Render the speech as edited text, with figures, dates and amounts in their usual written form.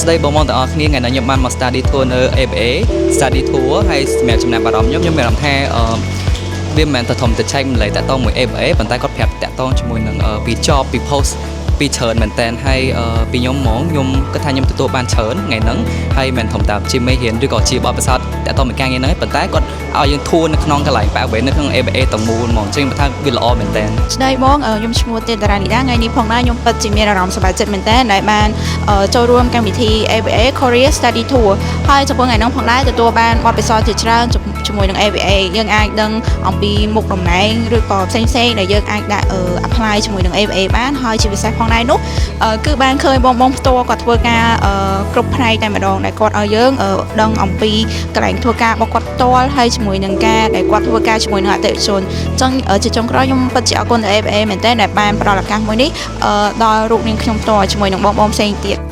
ស្ដីបងទាំងអស់គ្នាថ្ងៃនេះខ្ញុំបានមក study tour នៅ ABA study tour ហើយសម្រាប់ចំណាប់អារម្មណ៍ខ្ញុំមានអារម្មណ៍ថាវាមិនមែនតែធំតែចែកម្លែកតាក់ទងមួយ ABA ប៉ុន្តែគាត់ប្រាប់តាក់ទងជាមួយនឹងពី job ពី post ពីច្រើនមែនតើហើយពីខ្ញុំហ្មងខ្ញុំគិតថាខ្ញុំទទួលបានច្រើនថ្ងៃហ្នឹងហើយមិនធំតាជាមេរៀនឬក៏ជាបទពិសោធន៍តាក់ទងមួយការងារហ្នឹងប៉ុន្តែគាត់ឲ្យយើងធួនៅក្នុងកន្លែងប៉ាវេនៅក្នុង ABA ទាំងមូលហ្មងចឹងខ្ញុំថាវាល្អមែនតើស្ដីបងខ្ញុំឈ្មោះទេតារានីដាថ្ងៃនេះផងដែរខ្ញុំពិតជាមានអារម្មណ៍សប្បាយចិត្តមែនតើដែលបានចូលរួមកម្មវិធី ABA Korea Study Tour ហើយចំពោះថ្ងៃហ្នឹងផងដែរទទួលបានបទពិសោធន៍ជាច្រើនជាមួយនឹង ABA យើងអាចដឹងអំពីមុខតំណែងឬក៏ផ្សេងៗដែលយើងអាចដាក់ apply ជាមួយនឹង ABA បានហើយជាពិសេសផងដែរនោះគឺបានឃើញបងផ្ទាល់គាត់ធ្វើការគ្រប់ផ្នែកតែម្ដងដែលគាត់ឲ្យយើងដឹងអំពីកន្លែងធ្វើការរបស់គាត់ផ្ទាល់ហើយជាមួយនឹងការដែលគាត់ធ្វើការជាមួយនឹងអតិថិជនអញ្ចឹងជាចុងក្រោយខ្ញុំពិតជាអរគុណដល់ ABA មែនទែនដែលបានផ្ដល់ឱកាសមួយនេះដល់រូបនាងខ្ញុំផ្ទាល់ជាមួយនឹងបងផ្សេងទៀត